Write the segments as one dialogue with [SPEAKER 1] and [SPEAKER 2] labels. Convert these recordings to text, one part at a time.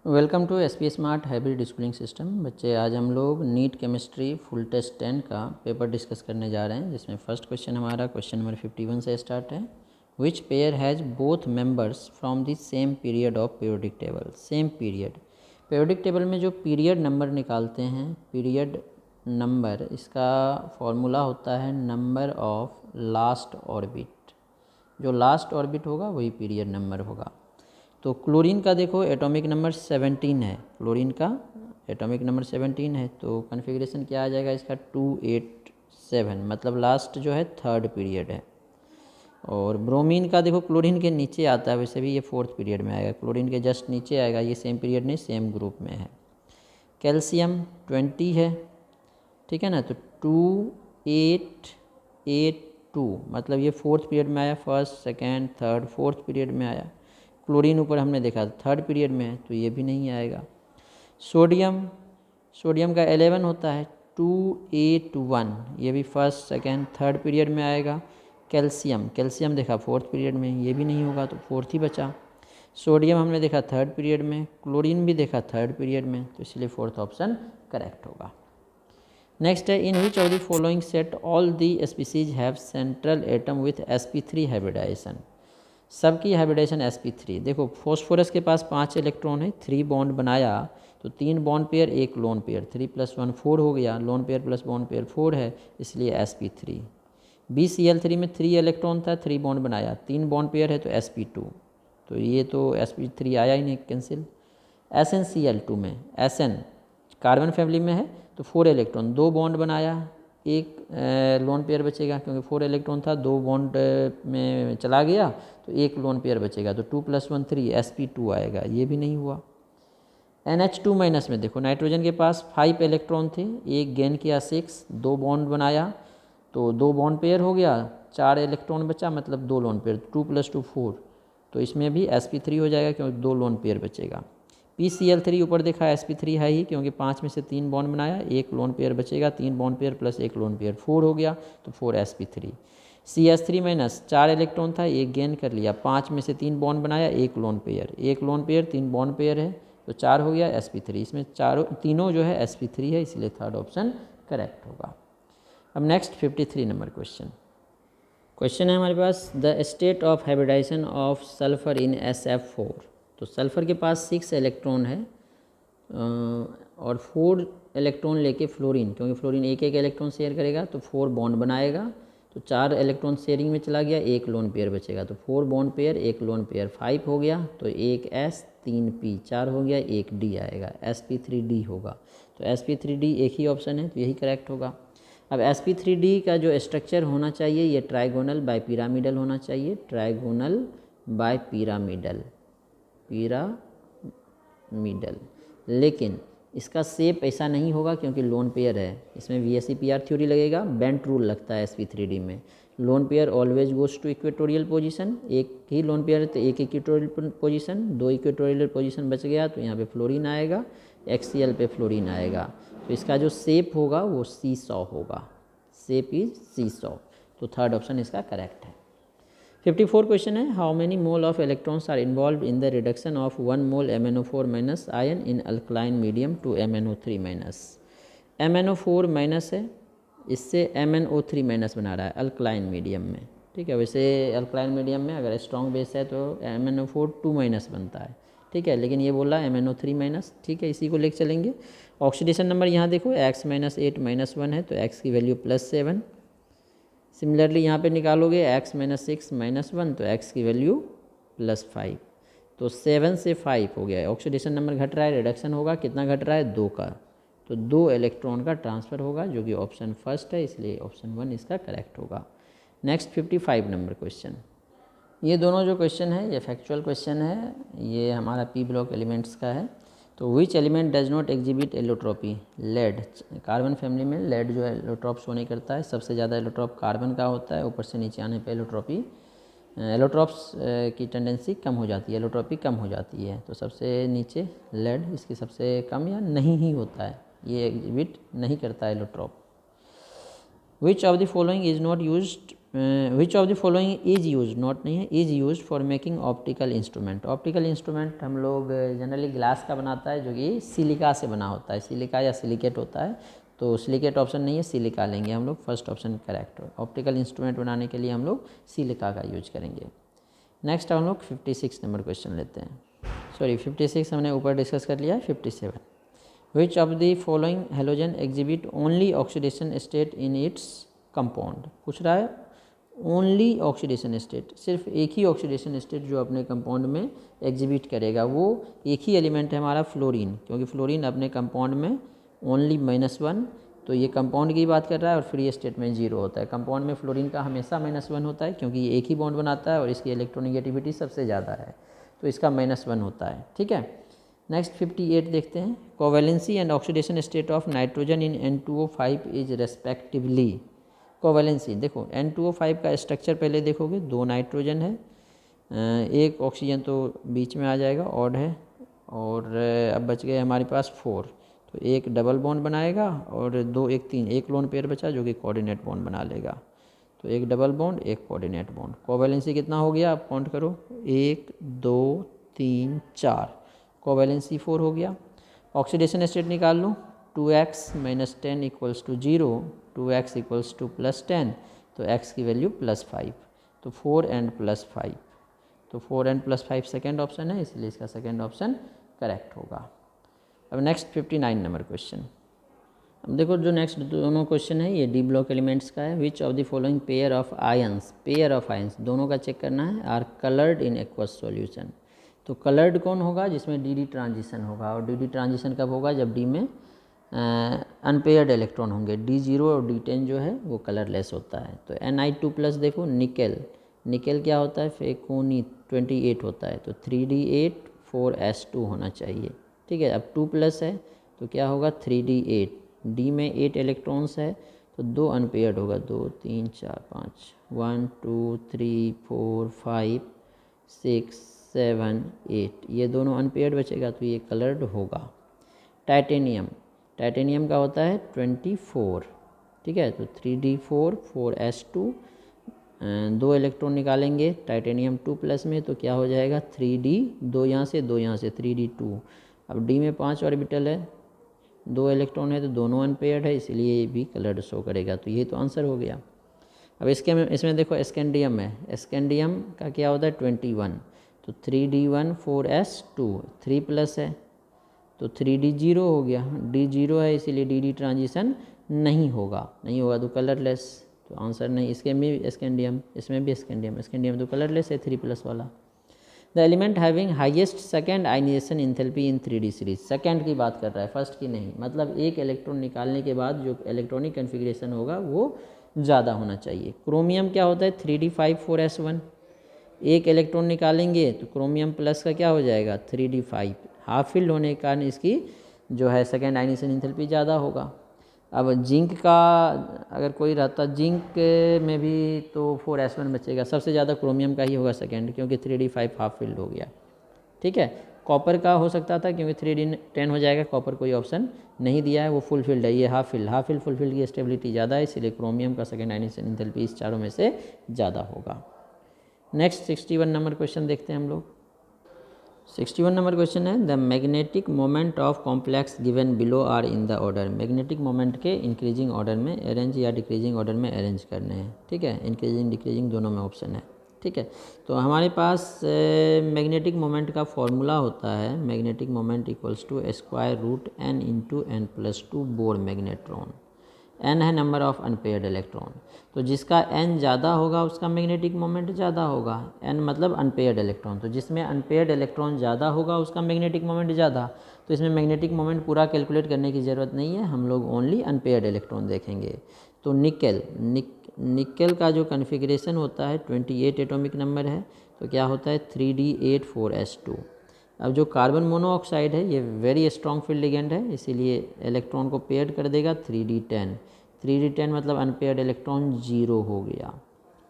[SPEAKER 1] Welcome to S P smart hybrid schooling system. बच्चे, आज हम लोग नीट केमिस्ट्री फुल टेस्ट 10 का पेपर डिस्कस करने जा रहे हैं, जिसमें फर्स्ट क्वेश्चन हमारा क्वेश्चन नंबर 51 से स्टार्ट है। Which pair has both members from the same period of periodic table. Same period, periodic table में जो पीरियड नंबर निकालते हैं, पीरियड नंबर, इसका फॉर्मूला होता है नंबर ऑफ लास्ट ऑर्बिट। जो लास्ट ऑर्बिट होगा वही पीरियड नंबर होगा। तो क्लोरीन का देखो एटॉमिक नंबर 17 है, क्लोरीन का एटॉमिक नंबर 17 है, तो कन्फिग्रेशन क्या आ जाएगा इसका 287, मतलब लास्ट जो है थर्ड पीरियड है। और ब्रोमीन का देखो क्लोरीन के नीचे आता है, वैसे भी ये फोर्थ पीरियड में आएगा, क्लोरीन के जस्ट नीचे आएगा, ये सेम पीरियड नहीं सेम ग्रुप में है। कैल्शियम 20 है, ठीक है ना, तो 2882, मतलब ये फोर्थ पीरियड में आया, first second third fourth period में आया। क्लोरीन ऊपर हमने देखा थर्ड पीरियड में है, तो ये भी नहीं आएगा। सोडियम, सोडियम का 11 होता है, 281, ये भी फर्स्ट सेकेंड थर्ड पीरियड में आएगा। कैल्शियम, कैल्शियम देखा फोर्थ पीरियड में, ये भी नहीं होगा, तो फोर्थ ही बचा। सोडियम हमने देखा थर्ड पीरियड में, क्लोरीन भी देखा थर्ड पीरियड में, तो इसलिए फोर्थ ऑप्शन करेक्ट होगा। नेक्स्ट है, in which of the following set all the species have central atom with sp3 hybridization. सबकी हाइब्रिडाइजेशन sp3। देखो फॉस्फोरस के पास 5 इलेक्ट्रॉन है, 3 बॉन्ड बनाया तो 3 बॉन्ड पेयर 1 लोन पेयर, 3 + 1 4 हो गया, lone pair plus bond pair 4 है, इसलिए sp3। BCl3 में 3 इलेक्ट्रॉन था, 3 बॉन्ड बनाया, 3 बॉन्ड पेयर है तो sp2, तो ये तो sp3 आया ही नहीं, कैंसिल। SnCl2 में, Sn कार्बन फैमिली में है तो 4 इलेक्ट्रॉन, 2 बॉन्ड बनाया, एक लोन पेयर बचेगा, क्योंकि 4 इलेक्ट्रॉन था, 2 बॉन्ड में चला गया तो एक लोन पेयर बचेगा, तो 2 + 1 3, sp2 आएगा, ये भी नहीं हुआ। NH2 माइनस में देखो नाइट्रोजन के पास 5 इलेक्ट्रॉन थे, एक गेन किया 6, 2 बॉन्ड बनाया तो 2 बॉन्ड पेयर हो गया, 4 इलेक्ट्रॉन बचा, मतलब 2 लोन पेयर, 2 + 2 4, तो इसमें भी sp3 हो जाएगा क्योंकि 2 लोन पेयर बचेगा। PCl3 ऊपर देखा sp3 है ही, क्योंकि 5 में से 3 बॉन्ड बनाया, एक लोन पेयर बचेगा, 3 बॉन्ड पेयर प्लस एक लोन पेयर 4 हो गया, तो 4 sp3। CH3 माइनस 4 इलेक्ट्रॉन था, एक गेन कर लिया, 5 में से 3 बॉन्ड बनाया, एक लोन पेयर, एक लोन पेयर 3 बॉन्ड पेयर है, तो 4 हो गया sp3। इसमें तीनों जो है sp3 है, इसलिए थर्ड ऑप्शन करेक्ट होगा। अब नेक्स्ट 53 नंबर क्वेश्चन। क्वेश्चन है हमारे पास, the state of hybridization of sulphur in SF4। तो सल्फर के पास 6 इलेक्ट्रॉन है और 4 इलेक्ट्रॉन लेके फ्लोरीन, क्योंकि फ्लोरीन एक एक इलेक्ट्रॉन शेयर करेगा तो 4 बॉन्ड बनाएगा, तो 4 इलेक्ट्रॉन शेयरिंग में चला गया, एक लोन पेयर बचेगा, तो 4 बॉन्ड पेयर एक लोन पेयर 5 हो गया, तो एक S 3 P 4 हो गया, एक D आएगा, sp3d होगा, तो sp3d एक ही ऑप्शन है, तो यही करेक्ट होगा। अब sp3d का जो स्ट्रक्चर होना चाहिए, ये ट्राइगोनल बाय पिरामिडल होना चाहिए, ट्राइगोनल बाय पिरामिडल, पिरामिडल, लेकिन इसका शेप ऐसा नहीं होगा क्योंकि लोन पेयर है, इसमें VSEPR थ्योरी लगेगा, बेंट रूल लगता है sp3d में। Lone pair always goes to equatorial position, एक ही लोन पेयर है तो एक इक्वेटोरियल पोजीशन, 2 इक्वेटोरियल पोजीशन बच गया, तो यहाँ पे फ्लोरीन आएगा, XCl पे फ्लोरीन आएगा, तो इसका जो शेप होगा वो सीसॉ होगा, शेप इज सीसॉ, तो थर्ड ऑप्शन इसका करेक्ट है। 54 क्वेश्चन है, how many mole of electrons are involved in the reduction of 1 mole MnO4 minus ion in alkaline medium to MnO3 minus. MnO4 minus है, इससे MnO3 minus बना रहा है alkaline medium में, ठीक है। वैसे अल्कलाइन मीडियम में अगर स्ट्रॉन्ग बेस है तो MnO4 2 माइनस बनता है, ठीक है, लेकिन ये बोल रहा है MnO3 माइनस, ठीक है, इसी को लेकर चलेंगे। ऑक्सीडेशन नंबर यहाँ देखो x - 8 - 1 है, तो x की वैल्यू +7। सिमिलरली यहाँ पे निकालोगे x - 6 - 1, तो x की वैल्यू +5, तो 7 से 5 हो गया है, ऑक्सीडेशन नंबर घट रहा है, रिडक्शन होगा, कितना घट रहा है 2 का, तो 2 इलेक्ट्रॉन का ट्रांसफ़र होगा, जो कि ऑप्शन फर्स्ट है, इसलिए ऑप्शन 1 इसका करेक्ट होगा। Next 55 number question. ये दोनों जो क्वेश्चन है ये फैक्चुअल क्वेश्चन है, ये हमारा P ब्लॉक एलिमेंट्स का है। तो which element does not exhibit allotropy, lead. Carbon family में लेड जो है एलोट्रॉप शो नहीं करता है, सबसे ज़्यादा एलोट्रॉप कार्बन का होता है, ऊपर से नीचे आने पे एलोट्रॉप्स की टेंडेंसी कम हो जाती है, एलोट्रॉपी कम हो जाती है, तो सबसे नीचे लेड इसकी सबसे कम या नहीं ही होता है, ये एग्जिबिट नहीं करता है allotrope. Which of the following is not used, which of the following is use, not नहीं है, is use for making optical instrument. Optical instrument हम लोग जनरली ग्लास का बनाता है जो कि सिलिका से बना होता है, सिलिका या सिलिकेट होता है, तो सिलिकेट ऑप्शन नहीं है, सिलिका लेंगे हम लोग, फर्स्ट ऑप्शन करेक्ट हो। ऑप्टिकल इंस्ट्रूमेंट बनाने के लिए हम लोग सिलिका का यूज करेंगे। नेक्स्ट हम लोग 56 नंबर क्वेश्चन लेते हैं, सॉरी 56 हमने ऊपर डिस्कस कर लिया है। 57, विच of the following halogen exhibit only oxidation state in its compound. पूछ रहा है ओनली ऑक्सीडेशन स्टेट, सिर्फ एक ही ऑक्सीडेशन स्टेट जो अपने कंपाउंड में एग्जिबिट करेगा, वो एक ही एलिमेंट है हमारा फ्लोरीन, क्योंकि फ्लोरीन अपने कंपाउंड में ओनली -1, तो ये कंपाउंड की बात कर रहा है और फ्री स्टेट में 0 होता है। कंपाउंड में फ्लोरीन का हमेशा -1 होता है क्योंकि ये एक ही बॉन्ड बनाता है और इसकी इलेक्ट्रोनेगेटिविटी सबसे ज़्यादा है, तो इसका -1 होता है। ठीक है, नेक्स्ट 58 देखते हैं। Covalency and oxidation state of nitrogen in N2O5 is respectively. Covalency देखो, N2O5 का स्ट्रक्चर पहले देखोगे, 2 नाइट्रोजन है, एक ऑक्सीजन तो बीच में आ जाएगा, ऑड है, और अब बच गए हमारे पास 4, तो एक डबल बॉन्ड बनाएगा और 2 1 3, एक लोन पेयर बचा जो कि कोऑर्डिनेट बॉन्ड बना लेगा, तो एक डबल बॉन्ड एक कोऑर्डिनेट बॉन्ड। कोवैलेंसी कितना हो गया, आप काउंट करो, 1 2 3 4, कोवैलेंसी 4 हो गया। ऑक्सीडेशन स्टेट निकाल लो, 2x - 10 = 0, 2x = +10, तो x की वैल्यू +5, तो 4 and +5, तो 4 and +5 सेकेंड ऑप्शन है, इसलिए इसका सेकेंड ऑप्शन करेक्ट होगा। अब नेक्स्ट 59 नंबर क्वेश्चन। अब देखो जो नेक्स्ट दोनों क्वेश्चन है ये डी ब्लॉक एलिमेंट्स का है। Which of the following pair of ions, दोनों का चेक करना है, are coloured in aqueous solution. तो कलर्ड कौन होगा, जिसमें डी ट्रांजिशन होगा, और डी ट्रांजिशन कब होगा, जब डी में अनपेयर्ड इलेक्ट्रॉन होंगे। D0 और D10 जो है वो कलरलेस होता है। तो Ni2+ देखो, निकेल क्या होता है, फेकोनी 28 होता है, तो 3D8 4S2 होना चाहिए। ठीक है, अब 2+ है तो क्या होगा, 3D8, डी में 8 इलेक्ट्रॉन्स है तो 2 अनपेयर्ड होगा, 2 3 4 5, 1 2 3 4 5 6 7 8, ये दोनों अनपेयर्ड बचेगा तो ये कलर्ड होगा। टाइटेनियम का होता है 24, ठीक है, तो 3D4 4S2, 2 इलेक्ट्रॉन निकालेंगे टाइटेनियम 2+ में, तो क्या हो जाएगा 3D, 2 यहाँ से 2 यहाँ से 3D2। अब डी में 5 ऑर्बिटल है, 2 इलेक्ट्रॉन है तो दोनों अनपेयर्ड है, इसलिए ये भी कलर्ड शो करेगा, तो ये तो आंसर हो गया। अब इसमें देखो स्कैंडियम है, स्कैंडियम का क्या होता है 21, तो 3D1 4S2, 3+ है तो 3D0 हो गया, D0 है इसीलिए DD ट्रांजिशन नहीं होगा तो कलरलेस, तो आंसर नहीं। इसके में भी स्कैंडियम, इसमें भी स्कैंडियम तो कलरलेस है 3+ वाला। The element having highest second ionisation enthalpy in 3D series, second की बात कर रहा है, फर्स्ट की नहीं, मतलब एक इलेक्ट्रॉन निकालने के बाद जो इलेक्ट्रॉनिक कन्फिग्रेशन होगा वो ज़्यादा होना चाहिए। क्रोमियम क्या होता है 3D5 4S1, एक इलेक्ट्रॉन निकालेंगे तो क्रोमियम प्लस का क्या हो जाएगा 3D5, हाफ फिल्ड होने के कारण इसकी जो है सेकेंड आयनाइजेशन एंथैल्पी ज़्यादा होगा। अब जिंक का अगर कोई रहता जिंक में भी तो 4S1 बचेगा, सबसे ज़्यादा क्रोमियम का ही होगा सेकेंड, क्योंकि 3D5 हाफ फिल्ड हो गया। ठीक है, कॉपर का हो सकता था क्योंकि 3D10 हो जाएगा, कॉपर कोई ऑप्शन नहीं दिया है, वो फुल फिल्ड है, ये हाफ फिल्ड फुल फिल्ड की स्टेबिलिटी ज़्यादा है, इसलिए क्रोमियम का सेकेंड आयनाइजेशन एंथैल्पी इस चारों में से ज़्यादा होगा। नेक्स्ट 61 नंबर क्वेश्चन देखते हैं हम लोग। 61 नंबर क्वेश्चन है, the magnetic moment of complex given below are in the order. Magnetic moment के इंक्रीजिंग ऑर्डर में अरेंज या डिक्रीजिंग ऑर्डर में अरेंज करने हैं। ठीक है, इंक्रीजिंग डिक्रीजिंग दोनों में ऑप्शन है। ठीक है, तो हमारे पास मैग्नेटिक मोमेंट का फॉर्मूला होता है, magnetic moment =√n × n+2 bore magnetron. n है नंबर ऑफ अनपेयर्ड इलेक्ट्रॉन, तो जिसका n ज़्यादा होगा उसका मैग्नेटिक मोमेंट ज़्यादा होगा। n मतलब अनपेयर्ड इलेक्ट्रॉन, तो जिसमें अनपेयर्ड इलेक्ट्रॉन ज़्यादा होगा उसका मैग्नेटिक मोमेंट ज़्यादा। तो इसमें मैग्नेटिक मोमेंट पूरा कैलकुलेट करने की ज़रूरत नहीं है, हम लोग ओनली अनपेयर्ड इलेक्ट्रॉन देखेंगे। तो निकेल का जो कन्फिग्रेशन होता है 28 एटॉमिक नंबर है, तो क्या होता है 3D8 4S2। अब जो कार्बन मोनोऑक्साइड है ये वेरी स्ट्रॉन्ग फील्ड लिगेंड है, इसीलिए इलेक्ट्रॉन को पेयर्ड कर देगा 3D10 मतलब अनपेयर्ड इलेक्ट्रॉन 0 हो गया।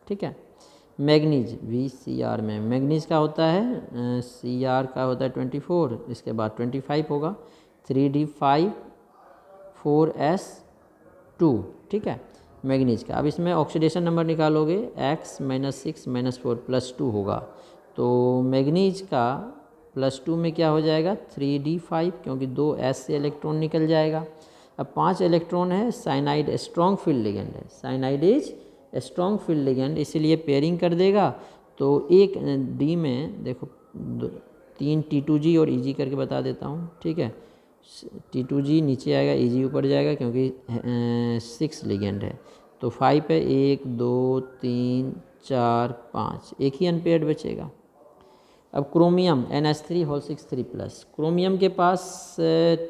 [SPEAKER 1] ठीक है, मैग्नीज VCr में मैग्नीज का होता है Cr का होता है 24, इसके बाद 25 होगा 3D5 4S2। ठीक है, मैग्नीज का। अब इसमें ऑक्सीडेशन नंबर निकालोगे, x -6 -4 +2 होगा, तो मैग्नीज का +2 में क्या हो जाएगा 3d5, क्योंकि 2 S से इलेक्ट्रॉन निकल जाएगा। अब 5 इलेक्ट्रॉन है, साइनाइड स्ट्रॉन्ग फील्ड लिगेंड है, cyanide is strong field ligand, इसीलिए पेयरिंग कर देगा। तो एक डी में देखो 3 T2G और EG करके बता देता हूँ, ठीक है। T2G नीचे आएगा, EG ऊपर जाएगा, क्योंकि 6 लिगेंड है। तो 5 है, 1 2 3 4 5, एक ही अनपेयर्ड बचेगा। अब क्रोमियम NH3 6 3+, क्रोमियम के पास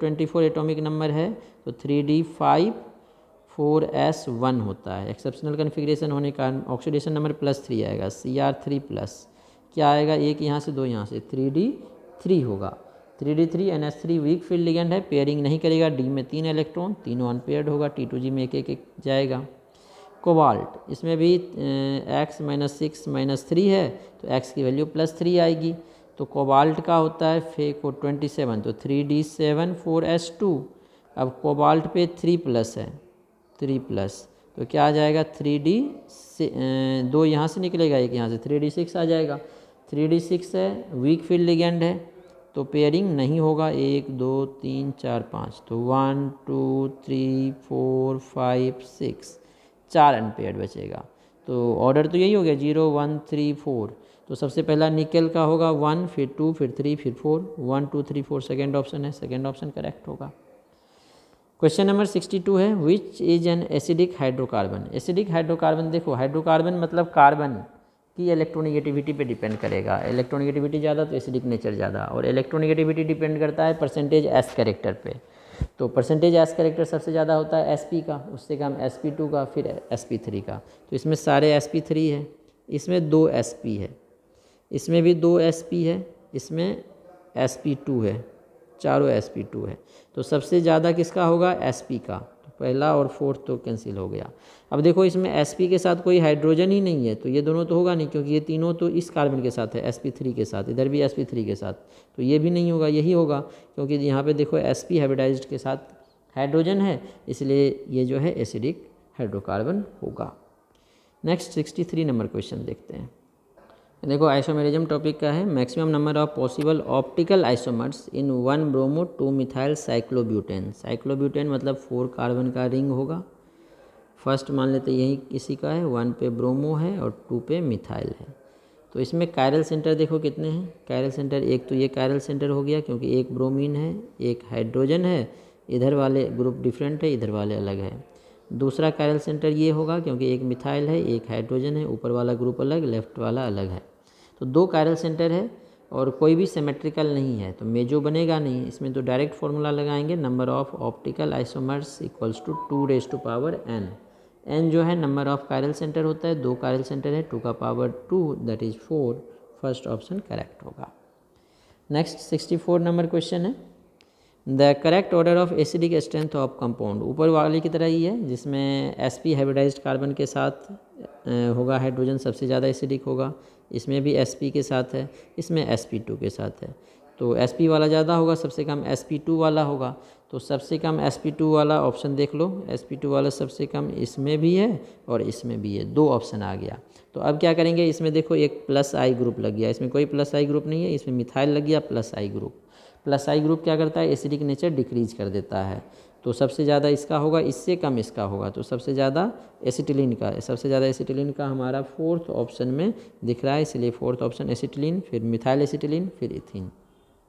[SPEAKER 1] 24 एटॉमिक नंबर है, तो 3d5 4s1 होता है। एक्सेप्शनल कन्फिग्रेशन होने का ऑक्सीडेशन नंबर +3 आएगा, Cr3+, क्या आएगा, एक यहाँ से 2 यहाँ से, 3d3 होगा। 3d3 NH3 weak field ligand है, पेयरिंग नहीं करेगा। डी में 3 इलेक्ट्रॉन, तीनों अनपेयर्ड होगा। T2G में एक एक जाएगा। कोबाल्ट, इसमें भी x -6 -3 है, तो x की वैल्यू +3 आएगी। तो कोबाल्ट का होता है फेको 27, तो 3d7 4s2। अब कोबाल्ट पे 3+ है, 3+, तो क्या आ जाएगा 3d, 2 यहाँ से निकलेगा, एक यहाँ से, 3d6 आ जाएगा। 3d6 है, वीक फील्ड लिगेंड है, तो पेयरिंग नहीं होगा। 1 2 3 4 5, तो 1 2 3 4 5 6, 4 अनपेयर्ड बचेगा। तो ऑर्डर तो यही हो गया 0 1 3 4। तो सबसे पहला निकल का होगा 1, फिर 2, फिर 3, फिर 4, 1 2 3 4 सेकेंड ऑप्शन है, सेकेंड ऑप्शन करेक्ट होगा। क्वेश्चन नंबर 62 है, which is an acidic hydrocarbon. Acidic hydrocarbon, देखो हाइड्रोकार्बन मतलब कार्बन की इलेक्ट्रोनिगेटिविटी पे डिपेंड करेगा। इलेक्ट्रोनिगेटिविटी ज़्यादा तो एसिडिक नेचर ज़्यादा, और इलेक्ट्रोनिगेटिविटी डिपेंड करता है परसेंटेज एस कैरेक्टर पे। तो परसेंटेज एस कैरेक्टर सबसे ज़्यादा होता है sp का, उससे कम sp2 का, फिर sp3 का। तो इसमें सारे sp3 है, इसमें 2 sp है, इसमें भी 2 sp है, इसमें sp2 है, चारों sp2 है। तो सबसे ज़्यादा किसका होगा sp का, तो पहला और फोर्थ तो कैंसिल हो गया। अब देखो इसमें sp के साथ कोई हाइड्रोजन ही नहीं है, तो ये दोनों तो होगा नहीं, क्योंकि ये तीनों तो इस कार्बन के साथ है, sp3 के साथ, इधर भी sp3 के साथ, तो ये भी नहीं होगा, यही होगा, क्योंकि यहाँ पे देखो sp हाइब्रिडाइज्ड के साथ हाइड्रोजन है, इसलिए ये जो है एसिडिक हाइड्रोकार्बन होगा। नेक्स्ट 63 नंबर क्वेश्चन देखते हैं। देखो आइसोमेरिज्म टॉपिक का है, maximum number of possible optical isomers in 1 bromo 2 methyl cyclobutane. Cyclobutane मतलब 4 कार्बन का रिंग होगा। फर्स्ट मान लेते यही किसी का है, 1 पे ब्रोमो है और 2 पे मिथाइल है। तो इसमें कायरल सेंटर देखो कितने हैं, कायरल सेंटर एक, तो ये कायरल सेंटर हो गया, क्योंकि एक ब्रोमीन है, एक हाइड्रोजन है, इधर वाले ग्रुप डिफरेंट है, इधर वाले अलग है। दूसरा कायरल सेंटर ये होगा, क्योंकि एक मिथाइल है, एक हाइड्रोजन है, ऊपर वाला ग्रुप अलग, लेफ्ट वाला अलग है। तो 2 कायरल सेंटर है, और कोई भी सिमेट्रिकल नहीं है, तो मेजो बनेगा नहीं। इसमें तो डायरेक्ट फॉर्मूला लगाएंगे, number of optical isomers equals to 2n। n जो है नंबर ऑफ कायरल सेंटर होता है, 2 कायरल सेंटर है, 2 का power 2 that is 4, first option correct होगा। नेक्स्ट 64 नंबर क्वेश्चन है, the correct order of acidic strength of compound. ऊपर वाले की तरह ही है, जिसमें sp हाइब्रिडाइज्ड कार्बन के साथ होगा हाइड्रोजन, सबसे ज़्यादा एसिडिक होगा। इसमें भी sp के साथ है, इसमें sp2 के साथ है, तो sp वाला ज़्यादा होगा, सबसे कम sp2 वाला होगा। तो सबसे कम sp2 वाला ऑप्शन देख लो, sp2 वाला सबसे कम इसमें भी है और इसमें भी है, 2 ऑप्शन आ गया। तो अब क्या करेंगे, इसमें देखो एक +I ग्रुप लग गया, इसमें कोई +I ग्रुप नहीं है, इसमें मिथाइल लग गया +I ग्रुप। +I ग्रुप क्या करता है, एसिडिक नेचर डिक्रीज कर देता है। तो सबसे ज़्यादा इसका होगा, इससे कम इसका होगा, तो सबसे ज़्यादा एसिटिलीन का, सबसे ज़्यादा एसिटिलीन का हमारा 4th ऑप्शन में दिख रहा है, इसलिए 4th ऑप्शन एसिटिलीन, फिर मिथाइल एसिटिलीन, फिर इथीन।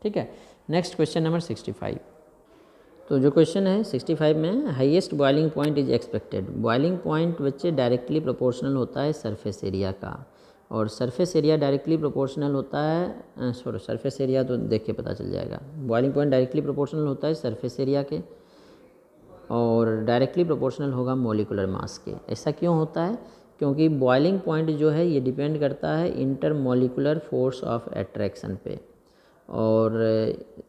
[SPEAKER 1] ठीक है। Next question number 65। तो जो क्वेश्चन है 65 में, highest boiling point is expected. Boiling point बच्चे डायरेक्टली प्रोपोर्शनल होता है सरफेस एरिया का, और सरफेस एरिया डायरेक्टली प्रोपोर्शनल होता है, सरफेस एरिया तो देख के पता चल जाएगा। बॉइलिंग पॉइंट डायरेक्टली प्रोपोर्शनल होता है सरफेस एरिया के, और डायरेक्टली प्रोपोर्शनल होगा मॉलिक्यूलर मास के। ऐसा क्यों होता है, क्योंकि बॉइलिंग पॉइंट जो है ये डिपेंड करता है inter molecular force of attraction पे। और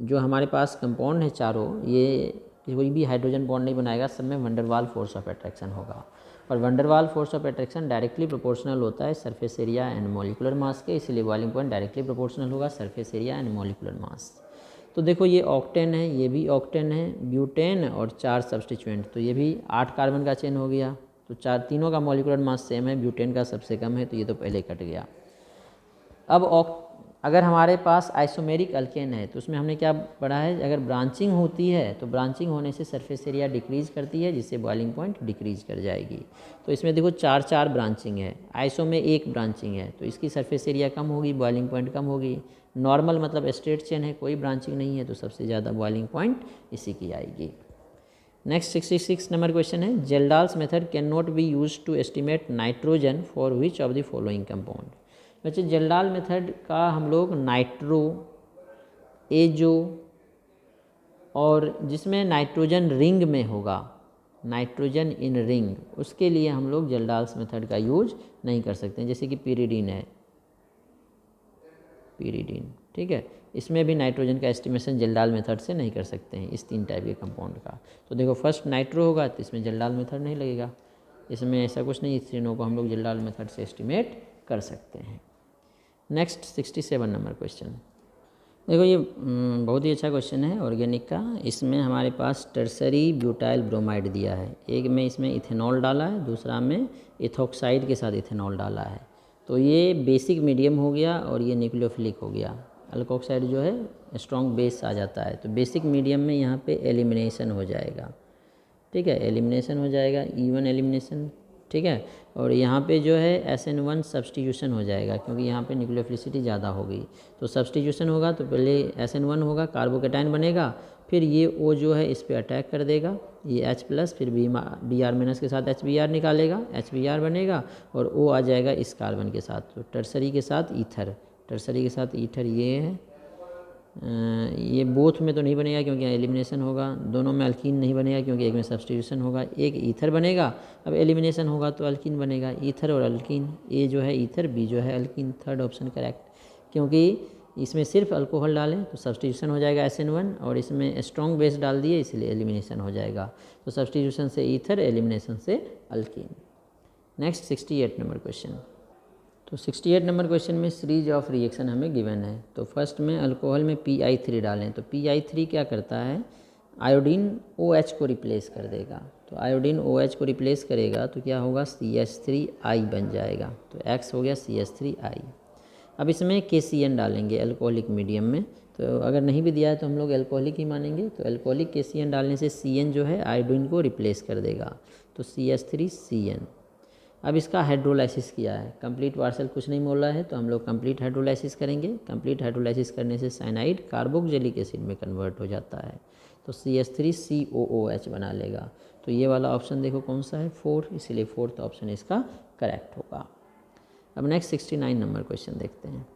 [SPEAKER 1] जो हमारे पास कंपाउंड है चारों, ये कोई भी हाइड्रोजन बॉन्ड नहीं बनाएगा, सब में वंडरवाल फोर्स ऑफ अट्रैक्शन होगा, और van der Waals force of attraction directly proportional होता है surface area and molecular mass के, इसलिए बॉइलिंग पॉइंट डायरेक्टली प्रोपोर्शनल होगा surface area and molecular mass. तो देखो ये ऑक्टेन है, ये भी ऑक्टेन है, ब्यूटेन और 4 सब्सटीट्यूएंट, तो ये भी 8 कार्बन का चेन हो गया, तो तीनों का मॉलिक्यूलर मास सेम है, ब्यूटेन का सबसे कम है, तो ये तो पहले कट गया। अब अगर हमारे पास आइसोमेरिक अल्केन है तो उसमें हमने क्या पढ़ा है, अगर ब्रांचिंग होती है तो ब्रांचिंग होने से सरफेस एरिया डिक्रीज़ करती है, जिससे बॉइलिंग पॉइंट डिक्रीज़ कर जाएगी। तो इसमें देखो 4 ब्रांचिंग है, आइसो में 1 ब्रांचिंग है, तो इसकी सरफेस एरिया कम होगी, बॉइलिंग पॉइंट कम होगी। नॉर्मल मतलब स्ट्रेट चेन है, कोई ब्रांचिंग नहीं है, तो सबसे ज़्यादा बॉइलिंग पॉइंट इसी की आएगी। नेक्स्ट 66 नंबर क्वेश्चन है, Kjeldahl's method can not be use to estimate nitrogen for which of the following compound. बच्चे जेल्डाल मेथड का हम लोग नाइट्रो, एजो और जिसमें नाइट्रोजन रिंग में होगा, नाइट्रोजन इन रिंग, उसके लिए हम लोग जेल्डाल्स मेथड का यूज नहीं कर सकते हैं। जैसे कि पीरिडीन है, पीरिडीन, ठीक है, इसमें भी नाइट्रोजन का एस्टिमेशन जेल्डाल मेथड से नहीं कर सकते हैं, इस 3 टाइप के कंपाउंड का। तो देखो फर्स्ट नाइट्रो होगा तो इसमें जेल्डाल मेथड नहीं लगेगा, इसमें ऐसा कुछ नहीं, इस तीनों को हम लोग जेल्डाल मेथड से एस्टिमेट कर सकते हैं। नेक्स्ट 67 नंबर क्वेश्चन, देखो ये बहुत ही अच्छा क्वेश्चन है ऑर्गेनिक का। इसमें हमारे पास टर्सरी ब्यूटाइल ब्रोमाइड दिया है, एक में इसमें इथेनॉल डाला है, दूसरा में इथॉक्साइड के साथ इथेनॉल डाला है। तो ये बेसिक मीडियम हो गया और ये न्यूक्लियोफिलिक हो गया। अल्कोक्साइड जो है स्ट्रॉन्ग बेस आ जाता है, तो बेसिक मीडियम में यहाँ पे एलिमिनेशन हो जाएगा, ठीक है, एलिमिनेशन हो जाएगा, इवन एलिमिनेशन, ठीक है। और यहाँ पे जो है SN1 सब्सटीट्यूशन हो जाएगा, क्योंकि यहाँ पे न्यूक्लियोफिलिसिटी ज़्यादा होगी, तो सब्सटीट्यूशन होगा तो पहले SN1 होगा, कार्बोकेटाइन बनेगा, फिर ये O जो है इस पर अटैक कर देगा, ये H+, फिर Br- के साथ HBr निकालेगा, HBr बनेगा और O आ जाएगा इस कार्बन के साथ, तो टर्सरी के साथ ईथर, टर्सरी के साथ ईथर ये है। ये बोथ में तो नहीं बनेगा क्योंकि एलिमिनेशन होगा, दोनों में अल्कीन नहीं बनेगा क्योंकि एक में सब्सटीट्यूशन होगा, एक ईथर बनेगा। अब एलिमिनेशन होगा तो अल्कीन बनेगा, ईथर और अल्कीन, ए जो है ईथर, बी जो है अल्कीन, थर्ड ऑप्शन करेक्ट। क्योंकि इसमें सिर्फ अल्कोहल डालें तो सब्सटीट्यूशन हो जाएगा SN1, और इसमें स्ट्रॉन्ग बेस डाल दिए इसलिए एलिमिनेशन हो जाएगा, तो सब्सटीट्यूशन से ईथर, एलिमिनेशन से अल्कीन। नेक्स्ट 68 नंबर क्वेश्चन, तो 68 नंबर क्वेश्चन में सीरीज ऑफ रिएक्शन हमें गिवन है। तो फर्स्ट में अल्कोहल में PI3 डालें, तो PI3 क्या करता है, आयोडीन OH को रिप्लेस कर देगा, तो आयोडीन OH को रिप्लेस करेगा तो क्या होगा, CH3I बन जाएगा, तो X हो गया CH3I। अब इसमें KCN डालेंगे अल्कोहलिक मीडियम में, तो अगर नहीं भी दिया है तो हम लोग अल्कोहलिक ही मानेंगे, तो अल्कोहलिक KCN डालने से CN जो है आयोडीन को रिप्लेस कर देगा, तो CH3CN। अब इसका हाइड्रोलाइसिस किया है, कंप्लीट पार्सल कुछ नहीं बोला है, तो हम लोग कंप्लीट हाइड्रोलाइसिस करेंगे। कंप्लीट हाइड्रोलाइसिस करने से साइनाइड कार्बोक्जिलिक एसिड में कन्वर्ट हो जाता है, तो CH3COOH बना लेगा। तो ये वाला ऑप्शन देखो कौन सा है, 4, इसीलिए 4th ऑप्शन इसका करेक्ट होगा। अब नेक्स्ट 69 नंबर क्वेश्चन देखते हैं।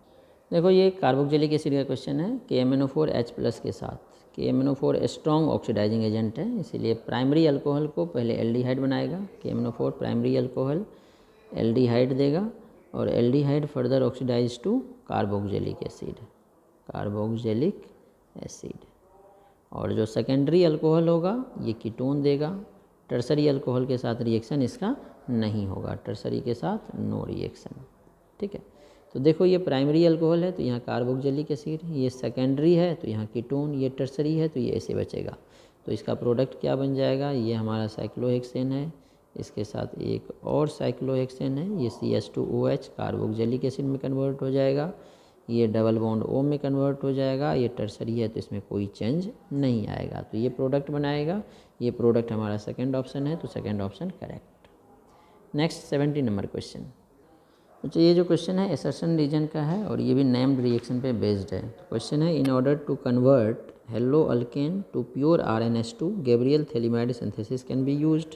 [SPEAKER 1] देखो ये कार्बोक्जिलिक एसिड का क्वेश्चन है, KMNO4H+ के साथ। KMNO4 स्ट्रॉन्ग ऑक्सीडाइजिंग एजेंट है, इसीलिए प्राइमरी अल्कोहल को पहले एल्डिहाइड बनाएगा, KMNO4 प्राइमरी अल्कोहल एल्डिहाइड देगा, और aldehyde further oxidise to carboxylic acid, carboxylic acid. और जो सेकेंडरी अल्कोहल होगा ये कीटोन देगा, टर्सरी अल्कोहल के साथ रिएक्शन इसका नहीं होगा, टर्सरी के साथ नो रिएक्शन, ठीक है। तो देखो ये प्राइमरी अल्कोहल है तो यहाँ कार्बोक्जिलिक एसिड, ये सेकेंडरी है तो यहाँ कीटोन, ये टर्सरी है तो ये ऐसे बचेगा। तो इसका प्रोडक्ट क्या बन जाएगा, ये हमारा साइक्लोहेक्सेन है, इसके साथ एक और साइक्लोहेक्सेन है, ये CH2OH कार्बोक्जिलिक एसिड में कन्वर्ट हो जाएगा, ये डबल बॉन्ड O में कन्वर्ट हो जाएगा, ये टर्सरी है तो इसमें कोई चेंज नहीं आएगा, तो ये प्रोडक्ट बनाएगा। ये प्रोडक्ट हमारा सेकंड ऑप्शन है, तो second option correct. Next 70 number question, अच्छा ये जो क्वेश्चन है एसर्शन रीजन का है और ये भी नेम्ड रिएक्शन पे बेस्ड है। तो क्वेश्चन है, in order to convert halo alkane to pure RNS2 Gabriel phthalimide synthesis can be used.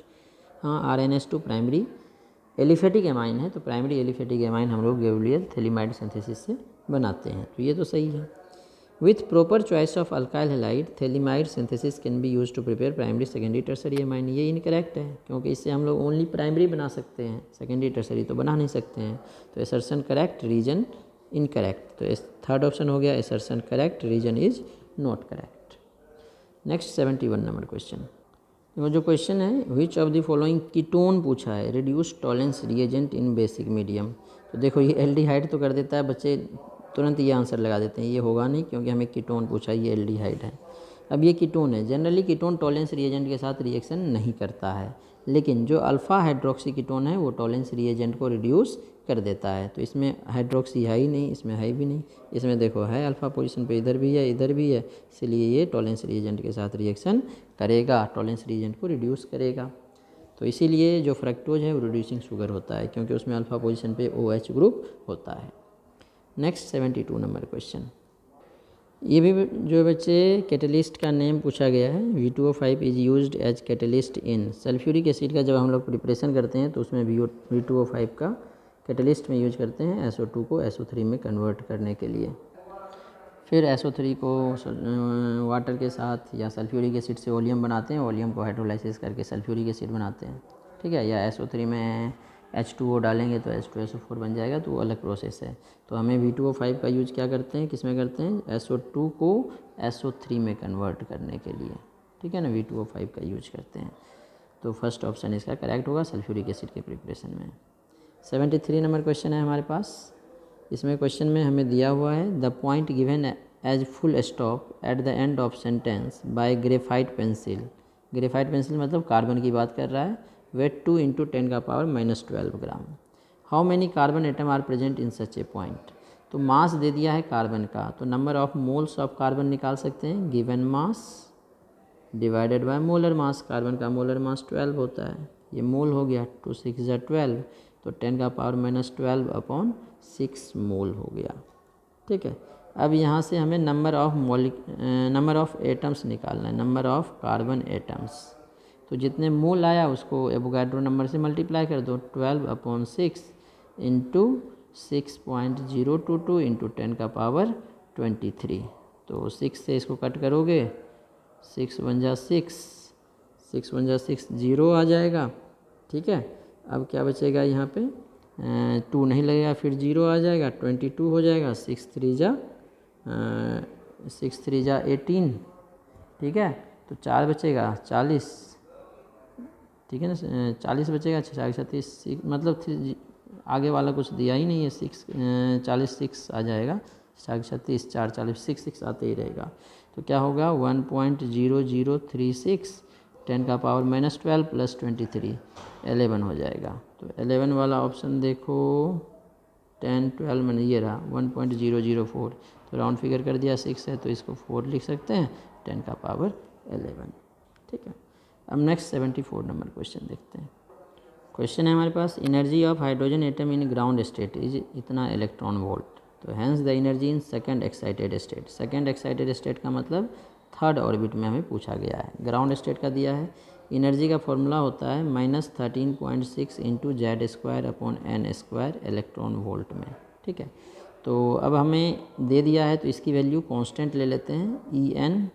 [SPEAKER 1] हाँ, RNS2 प्राइमरी एलिफेटिक एमाइन है, तो प्राइमरी एलिफेटिक एमाइन हम लोग गैब्रियल थैलिमाइड सिंथेसिस से बनाते हैं, तो ये तो सही है। With proper choice of alkyl halide phthalimide synthesis can be use to prepare primary secondary tertiary amine, ये इनकरेक्ट है क्योंकि इससे हम लोग ओनली प्राइमरी बना सकते हैं, सेकेंडरी टर्सरी तो बना नहीं सकते हैं। तो एसर्शन करेक्ट, रीजन इनकरेक्ट, तो थर्ड ऑप्शन हो गया assertion correct, reason is not correct. Next 71 number question, वो जो क्वेश्चन है which of the following ketone पूछा है reduce Tollens reagent in basic medium. तो देखो ये एल्डिहाइड तो कर देता है, बच्चे तुरंत ये आंसर लगा देते हैं, ये होगा नहीं क्योंकि हमें कीटोन पूछा है, ये एल्डिहाइड है। अब ये कीटोन है, जनरली कीटोन टॉलेंस रिएजेंट के साथ रिएक्शन नहीं करता है, लेकिन जो अल्फ़ा हाइड्रोक्सी कीटोन है वो टॉलेंस रिएजेंट को रिड्यूस कर देता है। तो इसमें हाइड्रोक्सी है ही नहीं, इसमें है भी नहीं, इसमें देखो है अल्फ़ा पोजीशन पे, इधर भी है इधर भी है, इसलिए ये टॉलेंस रिएजेंट के साथ रिएक्शन करेगा, टॉलेंस रिएजेंट को रिड्यूस करेगा। तो इसीलिए जो फ्रक्टोज है वो रिड्यूसिंग शुगर होता है, क्योंकि उसमें अल्फ़ा पोजीशन पे OH ग्रुप होता है। नेक्स्ट 72 नंबर क्वेश्चन, ये भी जो बच्चे कैटलिस्ट का नेम पूछा गया है। V2O5 is used as catalyst in, sulphuric acid का जब हम लोग प्रिपरेशन करते हैं तो उसमें V2O5 का कैटलिस्ट में यूज करते हैं SO2 को SO3 में कन्वर्ट करने के लिए। फिर SO3 को वाटर के साथ या सल्फ्यूरिक एसिड से ओलियम बनाते हैं, ओलियम को हाइड्रोलाइसिस करके सल्फ्यूरिक एसिड बनाते हैं, ठीक है। या SO3 में H2O डालेंगे तो H2SO4 बन जाएगा, तो वो अलग प्रोसेस है। तो हमें V2O5 का यूज क्या करते हैं, किस में करते हैं, SO2 को SO3 में कन्वर्ट करने के लिए, ठीक है ना, V2O5 का यूज करते हैं। तो फर्स्ट ऑप्शन इसका करेक्ट होगा सल्फ्यूरिक एसिड के प्रिपरेशन में। 73 नंबर क्वेश्चन है हमारे पास। इसमें क्वेश्चन में हमें दिया हुआ है the point given as full stop at the end of sentence by graphite pencil. Graphite pencil मतलब कार्बन की बात कर रहा है। वेट 2 × 10⁻12 ग्राम। How many carbon atom are present in such a point. तो मास दे दिया है कार्बन का, तो number of moles of carbon निकाल सकते हैं, given mass divided by molar mass. Carbon का मोलर मास 12 होता है, ये मोल हो गया, 2 6 12, तो 10⁻12 अपॉन 6 मोल हो गया, ठीक है। अब यहाँ से हमें नंबर ऑफ एटम्स निकालना है, नंबर ऑफ कार्बन एटम्स। तो जितने मोल आया उसको एवोगाड्रो नंबर से मल्टीप्लाई कर दो, 12/6 इंटू 6.022 इंटू 10⁻23। तो 6 से इसको कट करोगे, 6 × 1 = 6, 6 × 1 = 6, 0 आ जाएगा, ठीक है। अब क्या बचेगा यहाँ पे, 2 नहीं लगेगा, फिर 0 आ जाएगा, 22 हो जाएगा, 6 × 3 = 18, ठीक है। तो 4 बचेगा 40, ठीक है ना, 40 बचेगा, 6 × 36, मतलब आगे वाला कुछ दिया ही नहीं है, 46 आ जाएगा, 6 × 36, 4 40, 6 आते ही रहेगा। तो क्या होगा, 1.0036 10⁻12 + 23 11 हो जाएगा। तो 11 वाला ऑप्शन देखो, 10 12 मैंने ये रहा 1.004, तो राउंड फिगर कर दिया, 6 है तो इसको 4 लिख सकते हैं, 10⁻11, ठीक है। अब नेक्स्ट 74 नंबर क्वेश्चन देखते हैं। क्वेश्चन है हमारे पास, energy of hydrogen atom in ground state is इतना इलेक्ट्रॉन वोल्ट। तो hence the energy in second excited state. Second excited state का मतलब थर्ड ऑर्बिट में हमें पूछा गया है, ग्राउंड स्टेट का दिया है। एनर्जी का फॉर्मूला होता है -13.6 इंटू Z²/n² इलेक्ट्रॉन वोल्ट में, ठीक है। तो अब हमें दे दिया है तो इसकी वैल्यू कांस्टेंट ले लेते हैं, En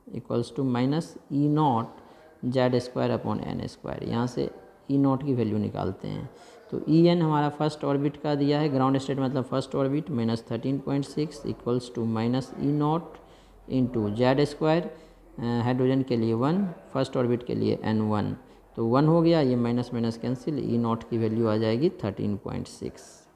[SPEAKER 1] = -E0 Z²/n²। यहाँ से E0 की वैल्यू निकालते हैं। तो En हमारा फर्स्ट ऑर्बिट का दिया है, ग्राउंड स्टेट मतलब first orbit, -13.6 = -E0 into Z², hydrogen के लिए 1, फर्स्ट ऑर्बिट के लिए N1, तो 1 हो गया, ये माइनस माइनस कैंसिल, E0 की वैल्यू आ जाएगी 13.6।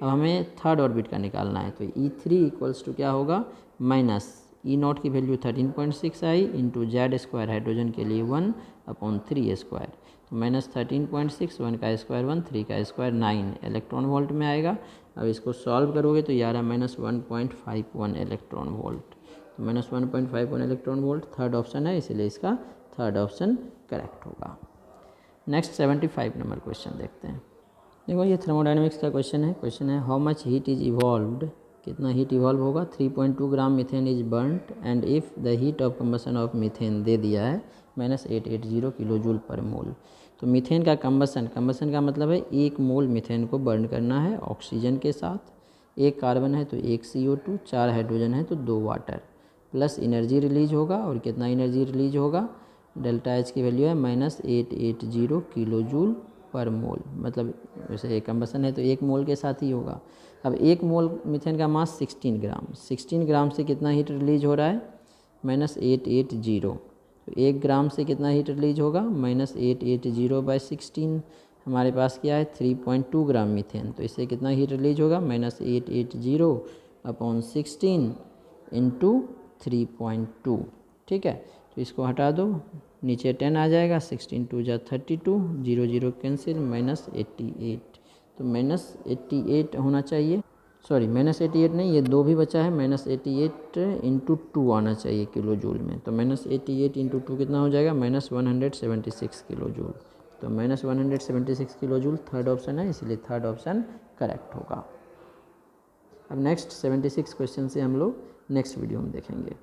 [SPEAKER 1] अब हमें थर्ड ऑर्बिट का निकालना है, तो E3 = क्या होगा, माइनस E0 की वैल्यू 13.6 आई इंटू Z² हाइड्रोजन के लिए 1/3², तो -13.6, 1 का स्क्वायर 1, 3 का स्क्वायर 9 इलेक्ट्रॉन वोल्ट में आएगा। अब इसको सॉल्व करोगे तो ये आ रहा है -1.51 इलेक्ट्रॉन वोल्ट। तो -1.51 इलेक्ट्रॉन वोल्ट थर्ड ऑप्शन है, इसीलिए इसका थर्ड ऑप्शन करेक्ट होगा। नेक्स्ट 75 नंबर क्वेश्चन देखते हैं। देखो ये थर्मोडाइनमिक्स का क्वेश्चन है। क्वेश्चन है how much heat is evolved, कितना हीट इवॉल्व होगा, 3.2 gram methane is burned and if the heat of combustion of methane दे दिया है -880 किलो जूल पर मोल। तो मीथेन का कम्बसन का मतलब है 1 मोल मीथेन को बर्न करना है ऑक्सीजन के साथ, 1 कार्बन है तो 1 CO2, 4 हाइड्रोजन है तो 2 वाटर, प्लस एनर्जी रिलीज होगा, और कितना एनर्जी रिलीज होगा, डेल्टा H की वैल्यू है -880 किलो जूल पर मोल, मतलब जैसे कम्बसन है तो 1 मोल के साथ ही होगा। अब 1 मोल मीथेन का मास 16 ग्राम, 16 ग्राम से कितना हीट रिलीज हो रहा है, -880, तो 1 ग्राम से कितना हीट रिलीज होगा, -880/16, हमारे पास क्या है 3.2 ग्राम मीथेन, तो इससे कितना हीट रिलीज होगा, -880/16 इंटू 3.2, ठीक है, तो इसको हटा दो, नीचे 10 आ जाएगा, 16 2 जा 32, 0 0 कैंसिल, -88। तो -88 होना चाहिए, सॉरी -88 नहीं, ये 2 भी बचा है, -88 इंटू 2 आना चाहिए किलो जूल में। तो -88 इंटू 2 कितना हो जाएगा, -176 किलो जूल। तो -176 किलो जूल थर्ड ऑप्शन है, इसलिए थर्ड ऑप्शन करेक्ट होगा। अब नेक्स्ट 76 क्वेश्चन से हम लोग नेक्स्ट वीडियो में देखेंगे।